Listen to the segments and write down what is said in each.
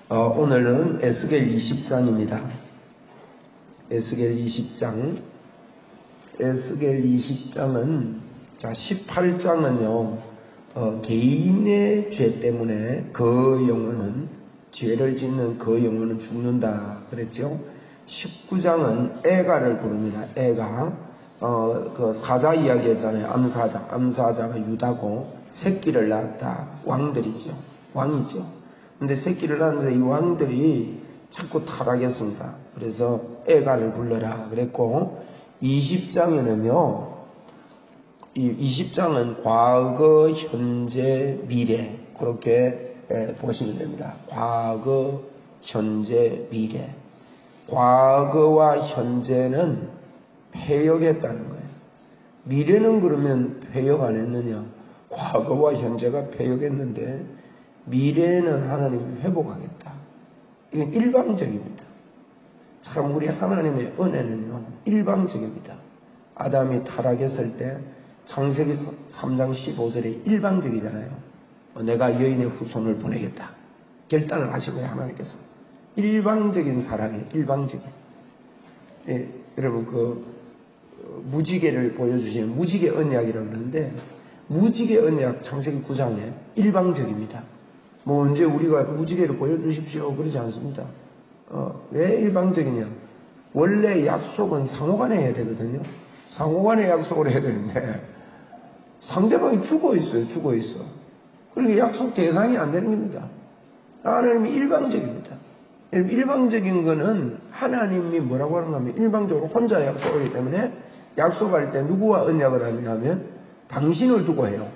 오늘은 에스겔 20장입니다. 에스겔 20장. 에스겔 20장은, 18장은요, 개인의 죄 때문에 그 영혼은, 죄를 짓는 그 영혼은 죽는다. 그랬죠? 19장은 애가를 부릅니다. 애가. 그 사자 이야기 했잖아요. 암사자가 유다고, 새끼를 낳았다. 왕들이죠. 왕이죠. 근데 새끼를 낳았는데 이 왕들이 자꾸 타락했습니다. 그래서 애가를 불러라 그랬고, 20장에는요, 이 20장은 과거, 현재, 미래, 그렇게 보시면 됩니다. 과거, 현재, 미래. 과거와 현재는 폐역했다는 거예요. 미래는 그러면 폐역 안 했느냐? 과거와 현재가 폐역했는데 미래는 하나님이 회복하겠다. 이건 일방적입니다. 참 우리 하나님의 은혜는요, 일방적입니다. 아담이 타락했을 때 창세기 3장 15절에 일방적이잖아요. 내가 여인의 후손을 보내겠다. 결단을 하시고요, 하나님께서. 일방적인 사랑이에요. 일방적인. 예, 여러분 무지개를 보여주시면 무지개 언약이라고 그러는데, 무지개 언약 창세기 9장에 일방적입니다. 언제 우리가 무지개를 보여주십시오 그러지 않습니다. 왜 일방적이냐? 원래 약속은 상호간에 해야 되거든요. 상호간에 약속을 해야 되는데 상대방이 죽어 있어요. 그러니까 약속 대상이 안 되는 겁니다. 하나님이 일방적입니다. 일방적인 거는 하나님이 뭐라고 하는가 하면 일방적으로 혼자 약속하기 때문에 약속할 때 누구와 언약을 하냐면 당신을 두고 해요.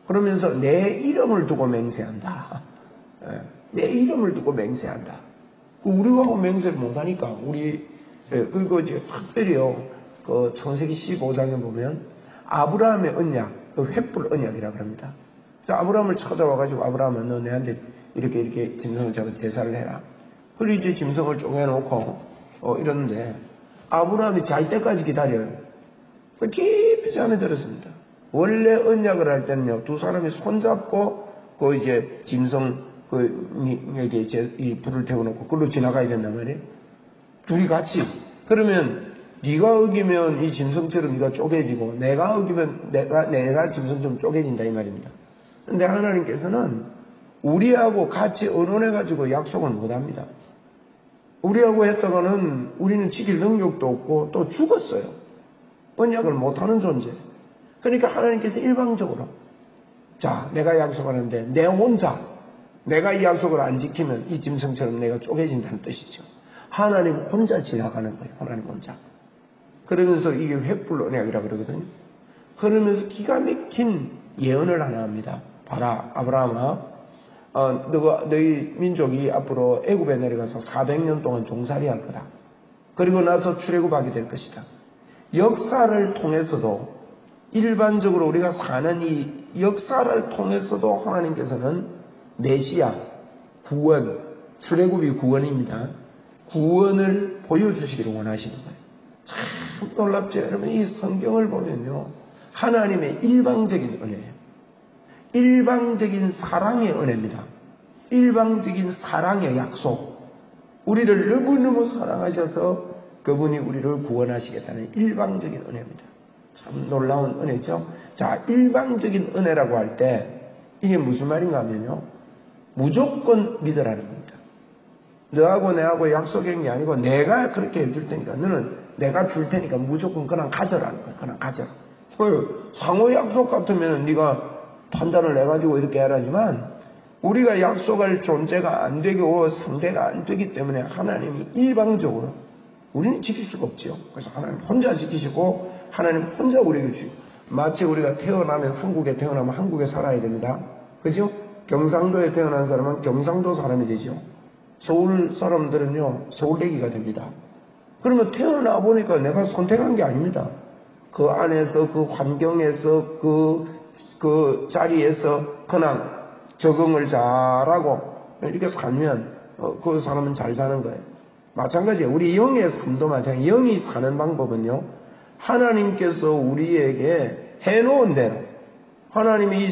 그러면서 내 이름을 두고 맹세한다. 내 이름을 두고 맹세한다. 우리하고 맹세를 못하니까 그리고 이제 특별히요, 창세기 15장에 보면 아브라함의 언약, 횃불 언약이라고 합니다. 그래서 아브라함을 찾아와가지고, 아브라함은 너 내한테 이렇게 짐승을 잡아 제사를 해라. 그리고 이제 짐승을 쪼개놓고 이러는데 아브라함이 잘 때까지 기다려요. 깊이 잠에 들었습니다. 원래 언약을 할 때는요, 두 사람이 손잡고, 이제 짐승, 여기 이 불을 태워놓고, 그걸로 지나가야 된단 말이에요. 둘이 같이. 그러면, 네가 어기면 이 짐승처럼 네가 쪼개지고, 내가 어기면 내가 짐승처럼 쪼개진다, 이 말입니다. 근데 하나님께서는 우리하고 같이 의논해가지고 약속을 못 합니다. 우리하고 했다가는 우리는 지킬 능력도 없고, 또 죽었어요. 언약을 못하는 존재. 그러니까 하나님께서 일방적으로, 내가 약속하는데 내 혼자, 내가 이 약속을 안 지키면 이 짐승처럼 내가 쪼개진다는 뜻이죠. 하나님 혼자 지나가는 거예요. 하나님 혼자. 그러면서 이게 횃불 언약이라고 그러거든요. 그러면서 기가 막힌 예언을 하나 합니다. 봐라, 아브라함아, 너희 민족이 앞으로 애굽에 내려가서 400년 동안 종살이 할 거다. 그리고 나서 출애굽하게 될 것이다. 역사를 통해서도, 일반적으로 우리가 사는 이 역사를 통해서도 하나님께서는 메시아, 구원, 출애굽이 구원입니다. 구원을 보여주시기를 원하시는 거예요. 참 놀랍죠? 여러분, 이 성경을 보면요, 하나님의 일방적인 은혜예요. 일방적인 사랑의 은혜입니다. 일방적인 사랑의 약속. 우리를 너무너무 사랑하셔서 그분이 우리를 구원하시겠다는 일방적인 은혜입니다. 참 놀라운 은혜죠. 일방적인 은혜라고 할 때 이게 무슨 말인가 하면요, 무조건 믿으라는 겁니다. 너하고 내하고 약속한 게 아니고 내가 그렇게 해줄 테니까, 너는 내가 줄 테니까 무조건 그냥 가져라는 거야. 그냥 가져라. 상호 약속 같으면 네가 판단을 해가지고 이렇게 하라지만, 우리가 약속할 존재가 안 되고 상대가 안 되기 때문에 하나님이 일방적으로, 우리는 지킬 수가 없죠. 그래서 하나님 혼자 지키시고 하나님 혼자 우리에게 주시고, 마치 우리가 한국에 태어나면 한국에 살아야 됩니다. 그죠? 경상도에 태어난 사람은 경상도 사람이 되죠. 서울 사람들은요, 서울대기가 됩니다. 그러면 태어나 보니까 내가 선택한 게 아닙니다. 그 안에서, 그 환경에서, 그 자리에서 그냥 적응을 잘하고 이렇게 살면 그 사람은 잘 사는 거예요. 마찬가지예요. 우리 영의 삶도 마찬가지예요. 영이 사는 방법은요, 하나님께서 우리에게 해놓은 대로, 하나님이 이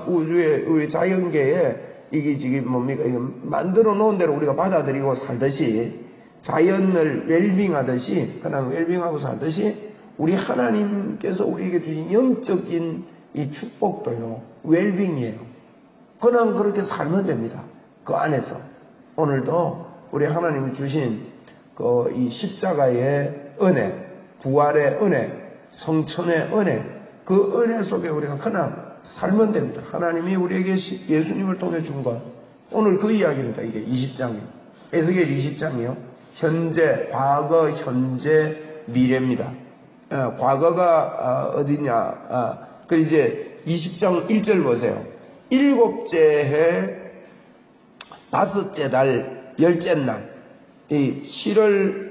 우주의 우리 자연계에 이게 지금 뭡니까? 이거 만들어 놓은 대로 우리가 받아들이고 살듯이 자연을 웰빙하듯이, 그냥 웰빙하고 살듯이 우리 하나님께서 우리에게 주신 영적인 이 축복도요, 웰빙이에요. 그냥 그렇게 살면 됩니다. 그 안에서. 오늘도 우리 하나님이 주신 이 십자가의 은혜, 부활의 은혜, 성천의 은혜, 그 은혜 속에 우리가 그냥 살면 됩니다. 하나님이 우리에게 예수님을 통해 준 것. 오늘 그 이야기입니다. 이게 20장이에요. 에스겔 20장이요. 현재, 과거, 현재, 미래입니다. 과거가 어디냐. 그 이제 20장 1절 보세요. 일곱째 해, 다섯째 달, 열째 날, 이 7년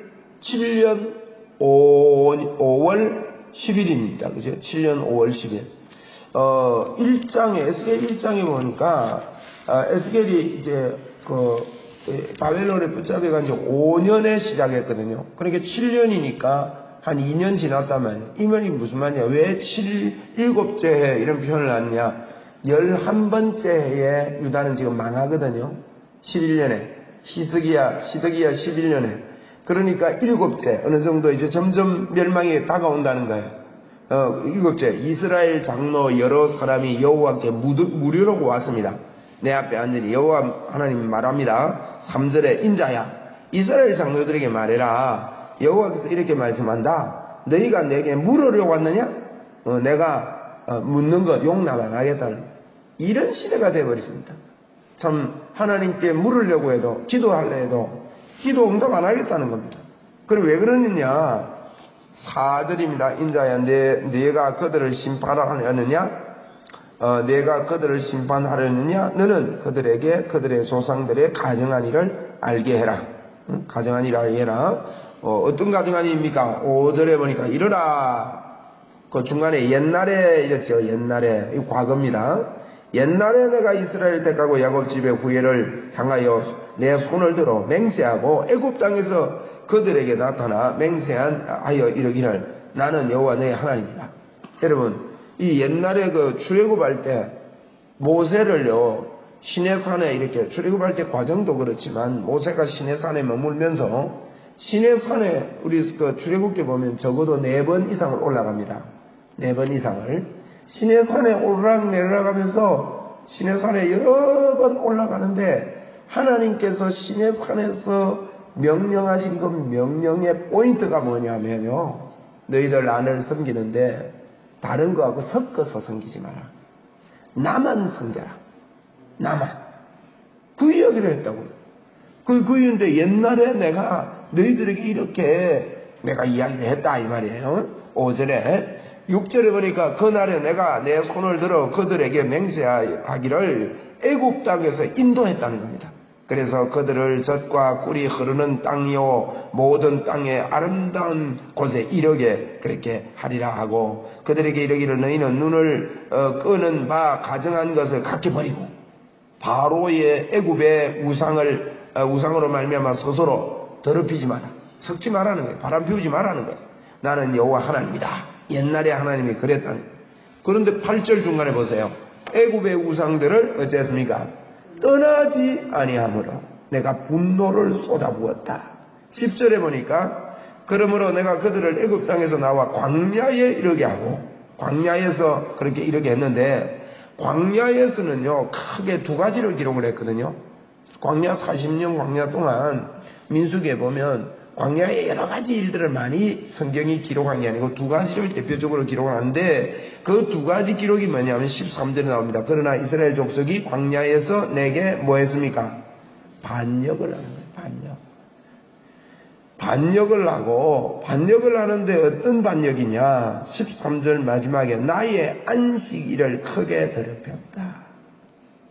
5월 10일입니다. 그죠? 7년 5월 10일. 1장에, 에스겔 1장에 보니까, 에스겔이 이제, 바벨론에 붙잡혀가 이제 5년에 시작했거든요. 그러니까 7년이니까 한 2년 지났다면, 이 말이 무슨 말이냐? 왜 7번째 해 이런 표현을 하느냐? 11번째 해에 유다는 지금 망하거든요. 11년에. 시드기야 11년에. 그러니까 7째, 어느 정도 이제 점점 멸망이 다가온다는 거예요. 7째, 이스라엘 장로 여러 사람이 여호와께 무료로 왔습니다. 내 앞에 앉으니 여호와 하나님이 말합니다. 3절에 인자야, 이스라엘 장로들에게 말해라. 여호와께서 이렇게 말씀한다. 너희가 내게 물으려고 왔느냐? 내가 묻는 것 용납 안 하겠다는, 이런 시대가 되어버렸습니다. 참 하나님께 물으려고 해도, 기도하려 해도 기도 응답 안 하겠다는 겁니다. 그럼 왜 그러느냐? 4절입니다. 인자야, 내가 그들을 심판하려느냐? 내가 그들을 심판하려느냐? 너는 그들에게 그들의 조상들의 가정한 일을 알게 해라. 가정한 일을 알게 해라. 어떤 가정한 일입니까? 5절에 보니까 이르라. 그 중간에 옛날에 이랬죠. 옛날에. 이 과거입니다. 옛날에 내가 이스라엘 택하고 야곱 집의 후예를 향하여 내 손을 들어 맹세하고 애굽 땅에서 그들에게 나타나 맹세하여 이르기를 나는 여호와 너의 하나님이다. 여러분, 이 옛날에 그 출애굽할 때 모세를요, 시내산에 이렇게 출애굽할 때 과정도 그렇지만 모세가 시내산에 머물면서 시내산에 우리 그 출애굽기 보면 적어도 4번 이상을 올라갑니다. 4번 이상을. 시내산에 오르락내리락하면서 시내산에 여러 번 올라가는데 하나님께서 시내산에서 명령하신 그 명령의 포인트가 뭐냐면요, 너희들 나를 섬기는데 다른 거하고 섞어서 섬기지 마라. 나만 섬겨라. 나만. 그 이야기를 했다고요. 그 이유인데 옛날에 내가 너희들에게 이렇게 내가 이야기를 했다 이 말이에요. 5절에 6절에 보니까 그날에 내가 내 손을 들어 그들에게 맹세하기를 애굽 땅에서 인도했다는 겁니다. 그래서 그들을 젖과 꿀이 흐르는 땅이요 모든 땅의 아름다운 곳에 이르게 그렇게 하리라 하고, 그들에게 이르기를 너희는 눈을 끄는 바 가정한 것을 각기 버리고 바로의 애굽의 우상으로 말미암아 스스로 더럽히지 마라. 섞지 말라는 거예요. 바람 피우지 말라는 거예요. 나는 여호와 하나님이다. 옛날에 하나님이 그랬다는 거예요. 그런데 8절 중간에 보세요. 애굽의 우상들을 어쨌습니까? 떠나지 아니하므로 내가 분노를 쏟아부었다. 10절에 보니까 그러므로 내가 그들을 애굽 땅에서 나와 광야에 이르게 하고, 광야에서 그렇게 이르게 했는데 광야에서는요 크게 2가지를 기록을 했거든요. 광야 40년 광야 동안 민수기에 보면 광야의 여러 가지 일들을 많이 성경이 기록한 게 아니고 2가지를 대표적으로 기록하는데 그 2가지 기록이 뭐냐면 13절에 나옵니다. 그러나 이스라엘 족속이 광야에서 내게 뭐 했습니까? 반역을 하는 거예요. 반역을 하는데 어떤 반역이냐? 13절 마지막에 나의 안식일을 크게 더럽혔다.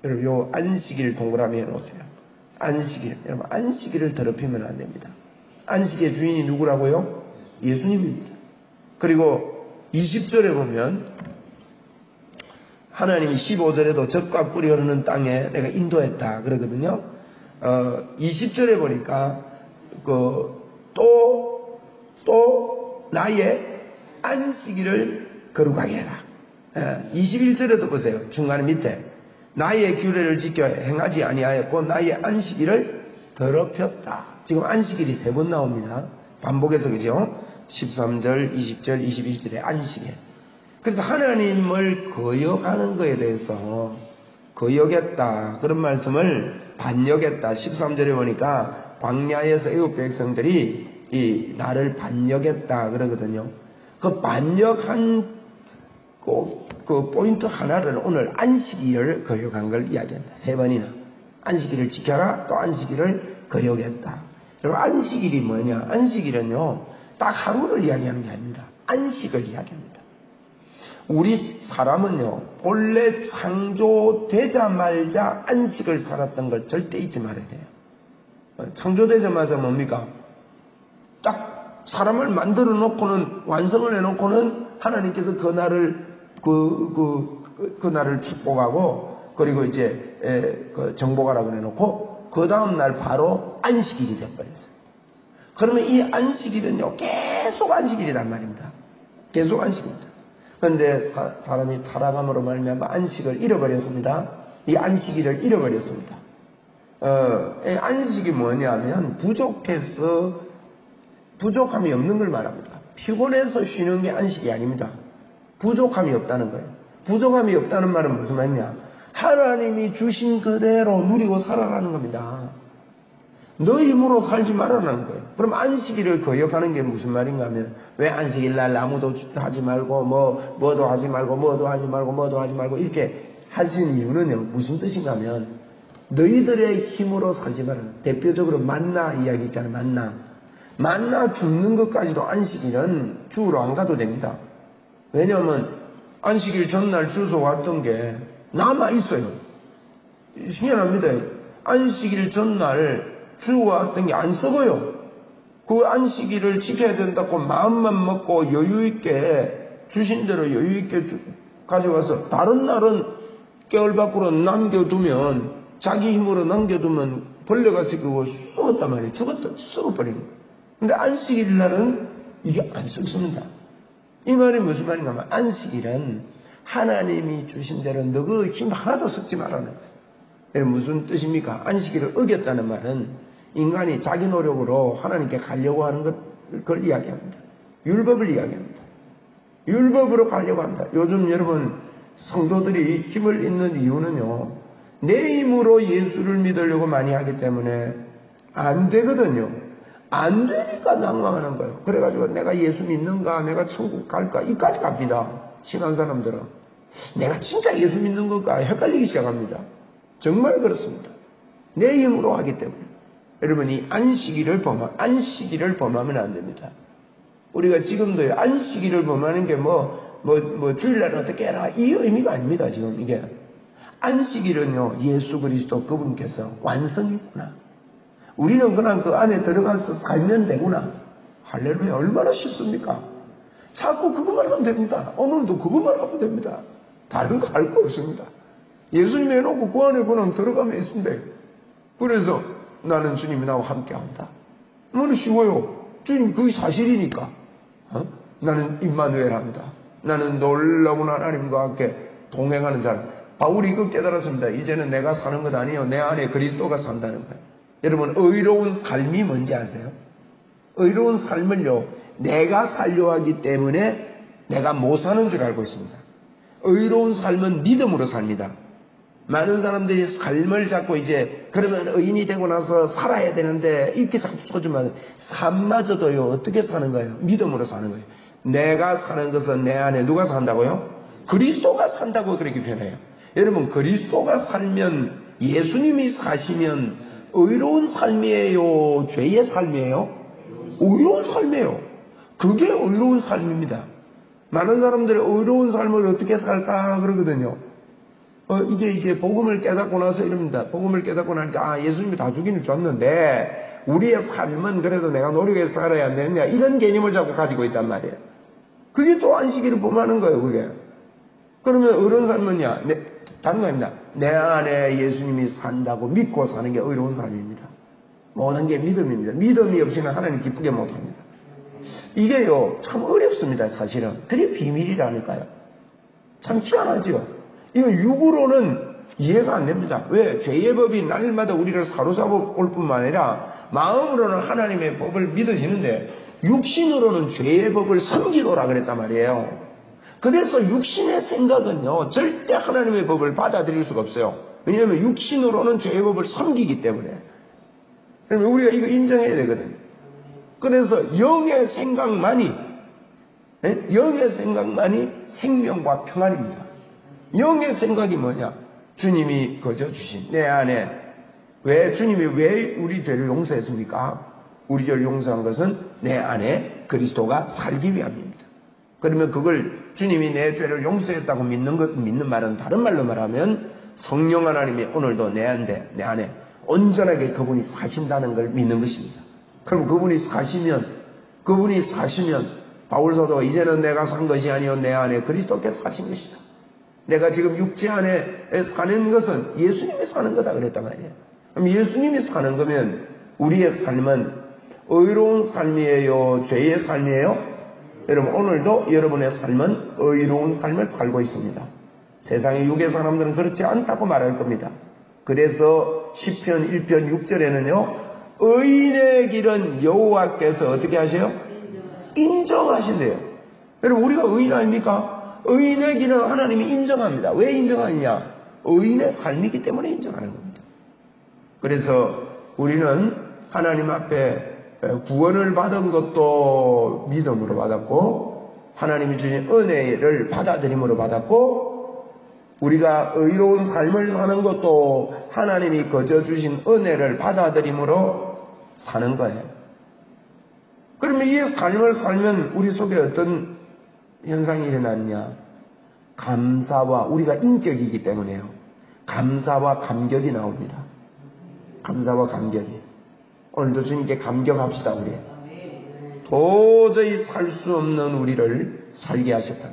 여러분, 요 안식일 동그라미 해놓으세요. 안식일. 여러분, 안식일을 더럽히면 안 됩니다. 안식의 주인이 누구라고요? 예수님입니다. 그리고 20절에 보면 하나님이 15절에도 젖과 꿀이 흐르는 땅에 내가 인도했다 그러거든요. 20절에 보니까 또 나의 안식일을 거룩하게 해라. 21절에도 보세요. 중간에 밑에 나의 규례를 지켜 행하지 아니하였고 나의 안식일을 더럽혔다. 지금 안식일이 3번 나옵니다. 반복해서 그죠? 13절, 20절, 21절에 안식일. 그래서 하나님을 거역하는 것에 대해서 거역했다. 그런 말씀을 반역했다. 13절에 보니까 광야에서 애국 백성들이 이 나를 반역했다 그러거든요. 그 반역한 그 포인트 하나를 오늘 안식일을 거역한 걸 이야기한다. 3번이나. 안식일을 지켜라. 또 안식일을 거역했다. 여러분 안식일이 뭐냐? 안식일은요. 딱 하루를 이야기하는 게 아닙니다. 안식을 이야기합니다. 우리 사람은요. 본래 창조되자마자 안식을 살았던 걸 절대 잊지 말아야 돼요. 창조되자마자 뭡니까? 딱 사람을 만들어 놓고는 완성을 해놓고는 하나님께서 그 날을 그 날을 축복하고 그리고 이제 정복하라고 해놓고 그 다음날 바로 안식일이 돼버렸어요. 그러면 이 안식일은요 계속 안식일이란 말입니다. 계속 안식입니다. 그런데 사람이 타락함으로 말미암아 안식을 잃어버렸습니다. 이 안식일을 잃어버렸습니다. 안식이 뭐냐면 부족함이 없는 걸 말합니다. 피곤해서 쉬는 게 안식이 아닙니다. 부족함이 없다는 거예요. 부족함이 없다는 말은 무슨 말이냐? 하나님이 주신 그대로 누리고 살아라는 겁니다. 너 힘으로 살지 말아라는 거예요. 그럼 안식일을 거역하는 게 무슨 말인가 하면 왜 안식일날 아무도 하지 말고 뭐도 하지 말고 이렇게 하신 이유는요. 무슨 뜻인가 하면 너희들의 힘으로 살지 말아라. 대표적으로 만나 이야기 있잖아요. 만나 줍는 것까지도 안식일은 주우러 안 가도 됩니다. 왜냐하면 안식일 전날 주워 왔던 게 남아있어요. 희한합니다. 안식일 전날 주워 왔던 게 안 썩어요. 그 안식일을 지켜야 된다고 마음만 먹고 여유있게 주신 대로 여유있게 가져와서 다른 날은 깨울 밖으로 남겨두면 자기 힘으로 남겨두면 벌레가 썩고 썩었단 말이에요. 썩어버리는 거예요. 근데 안식일 날은 이게 안 썩습니다. 이 말이 무슨 말인가 하면 안식일은 하나님이 주신 대로 너그 힘 하나도 섞지 말라는 거예요. 무슨 뜻입니까? 안식일을 어겼다는 말은 인간이 자기 노력으로 하나님께 가려고 하는 그걸 이야기합니다. 율법을 이야기합니다. 율법으로 가려고 합니다. 요즘 여러분 성도들이 힘을 잃는 이유는요. 내 힘으로 예수를 믿으려고 많이 하기 때문에 안 되거든요. 안 되니까 낭망하는 거예요. 그래가지고 내가 예수 믿는가, 내가 천국 갈까, 이까지 갑니다. 신한 사람들은. 내가 진짜 예수 믿는 건가 헷갈리기 시작합니다. 정말 그렇습니다. 내 힘으로 하기 때문에. 여러분이 안식일을 범하면 안 됩니다. 우리가 지금도 안식일을 범하는 게 주일날 어떻게 해라. 이 의미가 아닙니다, 지금 이게. 안식일은요, 예수 그리스도 그분께서 완성이구나. 우리는 그냥 그 안에 들어가서 살면 되구나. 할렐루야, 얼마나 쉽습니까? 자꾸 그것만 하면 됩니다. 오늘도 그것만 하면 됩니다. 다른 거 할 거 없습니다. 예수님 해놓고 그 안에 그냥 들어가면 있습니다. 그래서 나는 주님이 나와 함께 한다. 너무 쉬워요. 주님 그게 사실이니까. 나는 임마누엘 합니다. 나는 놀라운 하나님과 함께 동행하는 자입니다. 바울이 이거 깨달았습니다. 이제는 내가 사는 것 아니에요. 내 안에 그리스도가 산다는 거예요. 여러분 의로운 삶이 뭔지 아세요? 의로운 삶을요. 내가 살려 하기 때문에 내가 못 사는 줄 알고 있습니다. 의로운 삶은 믿음으로 삽니다. 많은 사람들이 삶을 잡고 이제 그러면 의인이 되고 나서 살아야 되는데 이렇게 자꾸 쳐주면 삶마저도요. 어떻게 사는 거예요? 믿음으로 사는 거예요. 내가 사는 것은 내 안에 누가 산다고요? 그리스도가 산다고 그렇게 표현해요. 여러분 그리스도가 살면 예수님이 사시면 의로운 삶이에요? 죄의 삶이에요? 의로운 삶이에요. 그게 의로운 삶입니다. 많은 사람들이 의로운 삶을 어떻게 살까 그러거든요. 이게 이제 복음을 깨닫고 나서 이럽니다. 복음을 깨닫고 나니까 예수님이 다 주기는 줬는데 우리의 삶은 그래도 내가 노력해서 살아야 안 되느냐 이런 개념을 자꾸 가지고 있단 말이에요. 그게 또 안식일을 범하는 거예요. 그게. 그러면 의로운 삶은요. 다른 거 아닙니다. 내 안에 예수님이 산다고 믿고 사는 게 의로운 삶입니다. 모든 게 믿음입니다. 믿음이 없이는 하나님 기쁘게 못합니다. 이게요 참 어렵습니다. 사실은. 그게 비밀이라니까요. 참 희한하죠. 이거 육으로는 이해가 안 됩니다. 왜? 죄의 법이 날마다 우리를 사로잡아 올 뿐만 아니라 마음으로는 하나님의 법을 믿어지는데 육신으로는 죄의 법을 섬기노라 그랬단 말이에요. 그래서 육신의 생각은요, 절대 하나님의 법을 받아들일 수가 없어요. 왜냐하면 육신으로는 죄의 법을 섬기기 때문에. 그러면 우리가 이거 인정해야 되거든요. 그래서 영의 생각만이 생명과 평안입니다. 영의 생각이 뭐냐? 주님이 거저 주신 내 안에 주님이 왜 우리 죄를 용서했습니까? 우리 죄를 용서한 것은 내 안에 그리스도가 살기 위함입니다. 그러면 그걸 주님이 내 죄를 용서했다고 믿는 말은 다른 말로 말하면 성령 하나님이 오늘도 내 안에 온전하게 그분이 사신다는 걸 믿는 것입니다. 그럼 그분이 사시면 바울 사도가 이제는 내가 산 것이 아니요 내 안에 그리스도께서 사신 것이다. 내가 지금 육체 안에 사는 것은 예수님이 사는 거다 그랬단 말이에요. 그럼 예수님이 사는 거면 우리의 삶은 의로운 삶이에요? 죄의 삶이에요? 여러분 오늘도 여러분의 삶은 의로운 삶을 살고 있습니다. 세상의 육의 사람들은 그렇지 않다고 말할 겁니다. 그래서 시편 1편 6절에는요. 의인의 길은 여호와께서 어떻게 하세요? 인정하신대요. 여러분 우리가 의인 아닙니까? 의인의 길은 하나님이 인정합니다. 왜 인정하느냐? 의인의 삶이기 때문에 인정하는 겁니다. 그래서 우리는 하나님 앞에 구원을 받은 것도 믿음으로 받았고 하나님이 주신 은혜를 받아들임으로 받았고 우리가 의로운 삶을 사는 것도 하나님이 거저 주신 은혜를 받아들임으로 사는 거예요. 그러면 이 삶을 살면 우리 속에 어떤 현상이 일어났냐? 감사와 우리가 인격이기 때문에요. 감사와 감격이 나옵니다. 감사와 감격이. 오늘도 주님께 감격합시다. 우리 도저히 살 수 없는 우리를 살게 하셨다.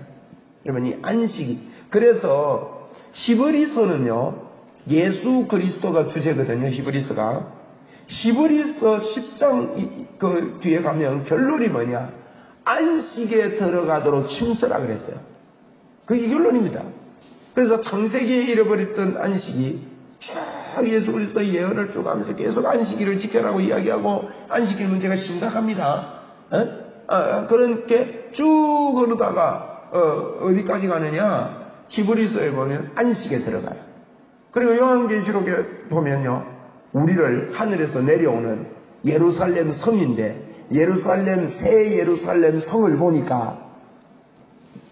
여러분 이 안식이 그래서 히브리서는요 예수 그리스도가 주제거든요. 히브리서 10장 그 뒤에 가면 결론이 뭐냐? 안식에 들어가도록 힘쓰라 그랬어요. 그게 결론입니다. 그래서 창세기에 잃어버렸던 안식이 쭉 예수 그리스도의 예언을 쭉 하면서 계속 안식일을 지켜라고 이야기하고 안식일 문제가 심각합니다. 그렇게 쭉 흐르다가 어디까지 가느냐? 히브리서에 보면 안식에 들어가요. 그리고 요한계시록에 보면요. 우리를 하늘에서 내려오는 예루살렘 성인데 새 예루살렘 성을 보니까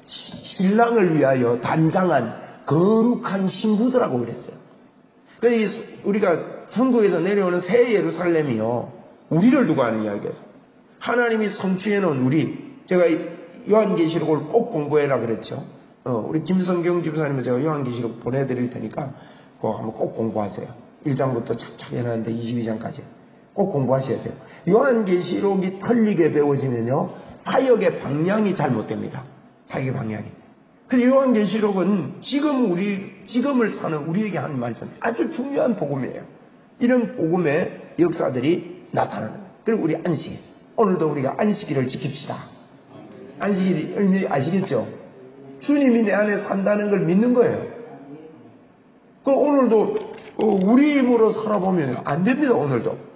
신랑을 위하여 단장한 거룩한 신부들하고 그랬어요. 그래서 우리가 천국에서 내려오는 새 예루살렘이요. 우리를 두고 하는 이야기예요. 하나님이 성취해놓은 우리. 제가 요한계시록을 꼭 공부해라 그랬죠. 우리 김성경 집사님은 제가 요한계시록 보내드릴 테니까 그거 한번 꼭 공부하세요. 1장부터 착착 해놨는데 22장까지. 꼭 공부하셔야 돼요. 요한계시록이 틀리게 배워지면요. 사역의 방향이 잘못됩니다. 사역의 방향이. 그래서 요한계시록은 지금을 사는 우리에게 하는 말씀 아주 중요한 복음이에요. 이런 복음의 역사들이 나타나는 거예요. 그리고 우리 안식. 오늘도 우리가 안식일을 지킵시다. 안식일이 의미 아시겠죠? 주님이 내 안에 산다는 걸 믿는 거예요. 그럼 오늘도 우리 힘으로 살아보면 안 됩니다. 오늘도.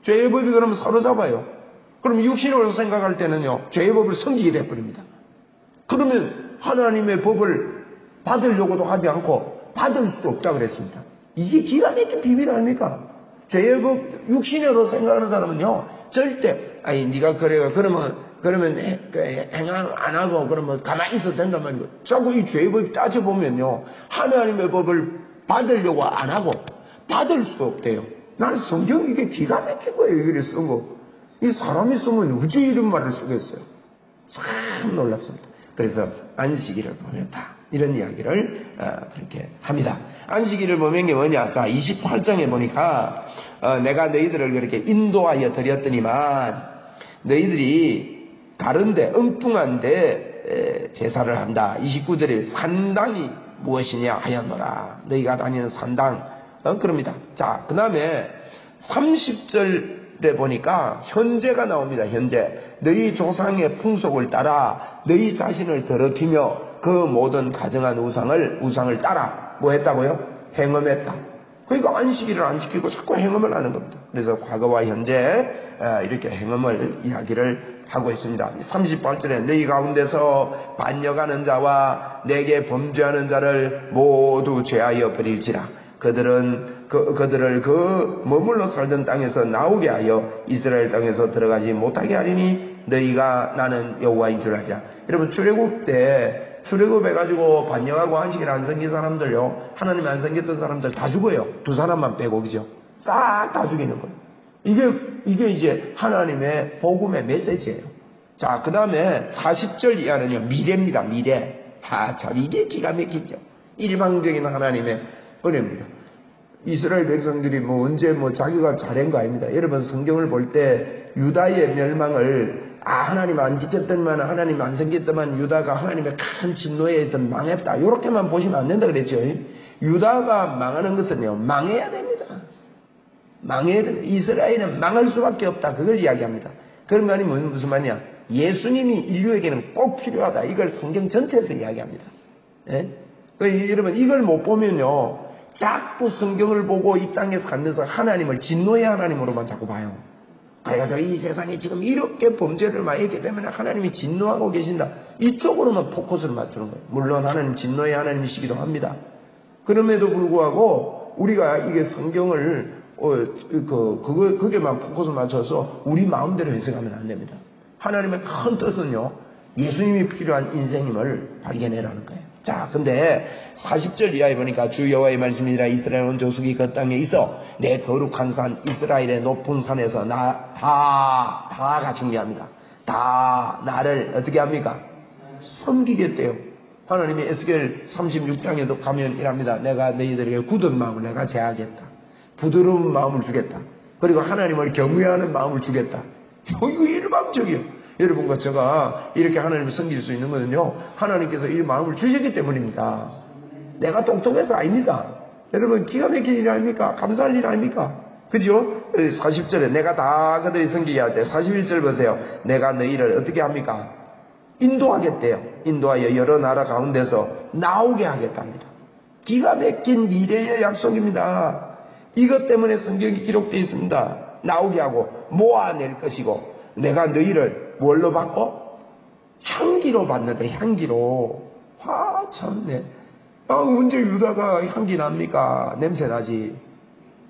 죄의 법이 그러면 사로잡아요. 그럼 육신으로 생각할 때는요. 죄의 법을 섬기게 돼버립니다. 그러면 하나님의 법을 받으려고도 하지 않고 받을 수도 없다 그랬습니다. 이게 기가 막힌 비밀 아닙니까? 죄의 법 육신으로 생각하는 사람은요. 절대 네가 그러면 행함 안 하고 그러면 가만히 있어도 된단 말이에요. 자꾸 이 죄의 법 따져보면요. 하나님의 법을 받으려고 안 하고 받을 수도 없대요. 나는 성경 이게 기가 막힌 거예요. 이걸 쓴 거. 이 사람이 쓰면 어찌 이런 말을 쓰겠어요. 참 놀랍습니다. 그래서 안식일을 보냈다. 이런 이야기를 그렇게 합니다. 안식일을 보면 게 뭐냐? 자, 28장에 보니까 내가 너희들을 그렇게 인도하여 드렸더니만 너희들이 가른데 엉뚱한데 제사를 한다. 29절에 산당이 무엇이냐 하였노라. 너희가 다니는 산당 그럽니다. 자, 그 다음에 30절에 보니까 현재가 나옵니다. 현재. 너희 조상의 풍속을 따라 너희 자신을 더럽히며 그 모든 가정한 우상을 따라 뭐 했다고요? 행음했다. 그러니까 안식일을 안 지키고 자꾸 행음을 하는 겁니다. 그래서 과거와 현재 이렇게 행음을 이야기를 하고 있습니다. 38절에 너희 가운데서 반역하는 자와 내게 범죄하는 자를 모두 죄하여 버릴지라. 그들을 그 머물러 살던 땅에서 나오게 하여 이스라엘 땅에서 들어가지 못하게 하리니 너희가 나는 여호와인 줄 알리라. 여러분, 출애굽 때 출애굽해가지고 반역하고 안식일 안 섬긴 사람들요, 하나님 안 섬겼던 사람들 다 죽어요. 두 사람만 빼고, 그죠? 싹 다 죽이는 거예요. 이게 이제 하나님의 복음의 메시지예요. 자, 그 다음에 40절 이하는요, 미래입니다. 미래. 참 이게 기가 막히죠. 일방적인 하나님의 은혜입니다. 이스라엘 백성들이 언제 자기가 잘한 거 아닙니다. 여러분, 성경을 볼 때 유다의 멸망을 하나님 안 지켰더만, 하나님 안 섬겼더만 유다가 하나님의 큰 진노에 의해서 망했다, 이렇게만 보시면 안 된다 그랬죠. 유다가 망하는 것은요, 망해야 됩니다. 망해야 됩니다. 이스라엘은 망할 수밖에 없다, 그걸 이야기합니다. 그런 말이 무슨 말이냐? 예수님이 인류에게는 꼭 필요하다, 이걸 성경 전체에서 이야기합니다. 예? 여러분, 이걸 못 보면요, 자꾸 성경을 보고 이 땅에 살면서 하나님을 진노의 하나님으로만 자꾸 봐요. 그래서 이 세상에 지금 이렇게 범죄를 많이 했기 때문에 하나님이 진노하고 계신다, 이쪽으로만 포커스를 맞추는 거예요. 물론 하나님 진노의 하나님이시기도 합니다. 그럼에도 불구하고 우리가 이게 성경을 그게만 포커스를 맞춰서 우리 마음대로 해석하면 안 됩니다. 하나님의 큰 뜻은요, 예수님이 필요한 인생임을 발견해라는 거예요. 자, 근데 40절 이하에 보니까 주 여호와의 말씀이라 이스라엘 온 족속이 그 땅에 있어 내 거룩한 산 이스라엘의 높은 산에서 다가 중요합니다. 다 나를 어떻게 합니까? 섬기겠대요. 하나님이 에스겔 36장에도 가면 이랍니다. 내가 너희들에게 굳은 마음을 내가 제하겠다. 부드러운 마음을 주겠다. 그리고 하나님을 경외하는 마음을 주겠다. 이거 일방적이에요. 여러분과 제가 이렇게 하나님을 섬길 수 있는 것은요, 하나님께서 이 마음을 주셨기 때문입니다. 내가 똑똑해서 아닙니다. 여러분, 기가 막힌 일 아닙니까? 감사할 일 아닙니까? 그죠? 40절에 내가 다 그들이 섬기게 할 때, 41절 보세요. 내가 너희를 어떻게 합니까? 인도하겠대요. 인도하여 여러 나라 가운데서 나오게 하겠답니다. 기가 막힌 미래의 약속입니다. 이것 때문에 성경이 기록되어 있습니다. 나오게 하고 모아낼 것이고, 내가 너희를 뭘로 받고? 향기로 받는데, 향기로. 참네. 언제 유다가 향기 납니까? 냄새 나지.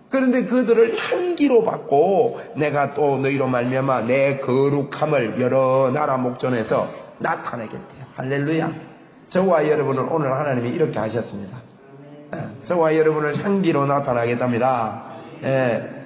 그런데 그들을 향기로 받고 내가 또 너희로 말미암아 내 거룩함을 여러 나라 목전에서 나타내겠대요. 할렐루야. 저와 여러분은 오늘 하나님이 이렇게 하셨습니다. 저와 여러분을 향기로 나타나겠답니다.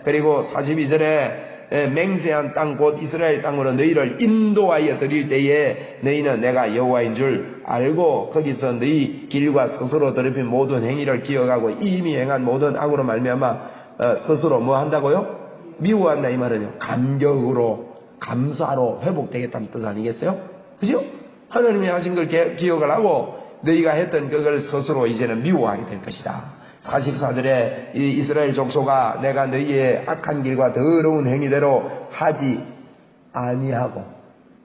그리고 42절에 맹세한 땅 곧 이스라엘 땅으로 너희를 인도하여 드릴 때에 너희는 내가 여호와인 줄 알고 거기서 너희 길과 스스로 더럽힌 모든 행위를 기억하고 이미 행한 모든 악으로 말미암아 스스로 뭐 한다고요? 미워한다, 이 말은요, 감격으로 감사로 회복되겠다는 뜻 아니겠어요? 그죠? 하나님이 하신 걸 기억을 하고 너희가 했던 그걸 스스로 이제는 미워하게 될 것이다. 44절에 이 이스라엘 족속아 내가 너희의 악한 길과 더러운 행위대로 하지 아니하고,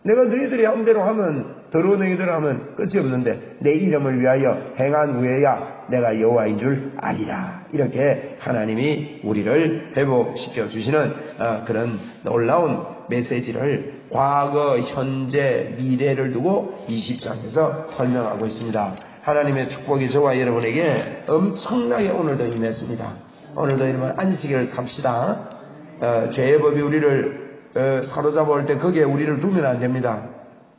내가 너희들이 한 대로 하면, 더러운 행위대로 하면 끝이 없는데 내 이름을 위하여 행한 후에야 내가 여호와인 줄 아리라. 이렇게 하나님이 우리를 회복시켜 주시는 그런 놀라운 메시지를 과거, 현재, 미래를 두고 20장에서 설명하고 있습니다. 하나님의 축복이 저와 여러분에게 엄청나게 오늘도 임했습니다. 오늘도 여러분 안식일을 삽시다. 죄의 법이 우리를 사로잡아올 때 거기에 우리를 두면 안 됩니다.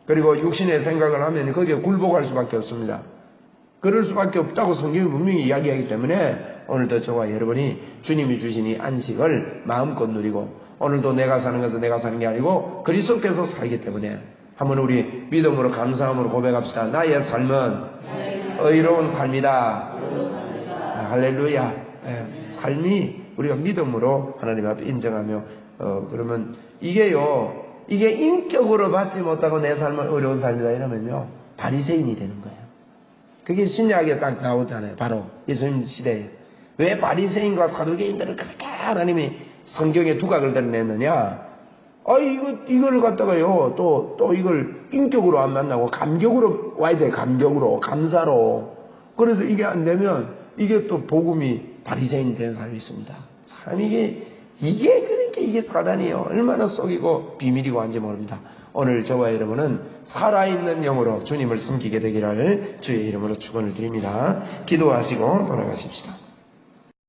그리고 육신의 생각을 하면 거기에 굴복할 수밖에 없습니다. 그럴 수밖에 없다고 성경이 분명히 이야기하기 때문에 오늘도 저와 여러분이 주님이 주신 이 안식을 마음껏 누리고, 오늘도 내가 사는 것은 내가 사는 게 아니고 그리스도께서 살기 때문에 한번 우리 믿음으로 감사함으로 고백합시다. 나의 삶은 의로운 삶이다. 할렐루야. 삶이 우리가 믿음으로 하나님 앞에 인정하며 그러면 이게 인격으로 받지 못하고 내 삶은 어려운 삶이다 이러면요, 바리새인이 되는 거예요. 그게 신약에 딱 나오잖아요. 바로 예수님 시대에. 왜 바리새인과 사두개인들을 그렇게 하나님이 성경에 두각을 드러냈느냐? 이거를 갖다가요, 또 이걸 인격으로 안 만나고 감격으로 와야 돼. 감격으로, 감사로. 그래서 이게 안 되면 이게 또 복음이 바리새인 된 사람이 있습니다. 참 그러니까 이게 사단이에요. 얼마나 속이고 비밀이고 한지 모릅니다. 오늘 저와 여러분은 살아있는 영으로 주님을 섬기게 되기를 주의 이름으로 축원을 드립니다. 기도하시고 돌아가십시다.